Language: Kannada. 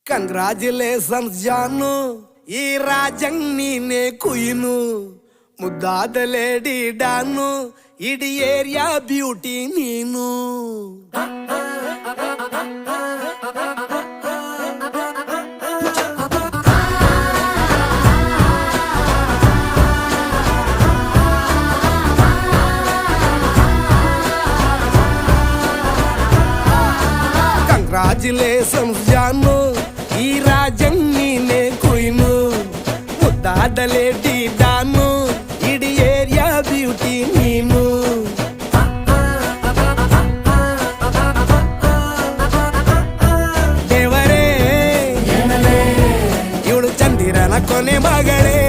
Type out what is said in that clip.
ಕಂಗ್ರಾಚುಲೇಷನ್ಸ್ ಜಾನು, ಈ ರಾಜಂಗ್ ನೀನೆ ಕುಯ್ನು, ಮುದ್ದಾದ ಲೇಡಿ ಡಾನು, ಇಡೀ ಏರಿಯಾ ಬ್ಯೂಟಿ ನೀನು. ಕಂಗ್ರಾಚುಲೇಷನ್ಸ್ ಜಾನು, ಈ ರಾಜಂಗ್ ನೀನೆ ಕುಯ್ನು, ಮುದ್ದಾದ ಲೇಡಿ ಡಾನು, ಇಡೀ ಏರಿಯಾ ಬ್ಯೂಟಿ ನೀನು. ದೇವರೇ ಇವಳು ಚಂದಿರನ ಕೊನೆ ಮಗಳೇ,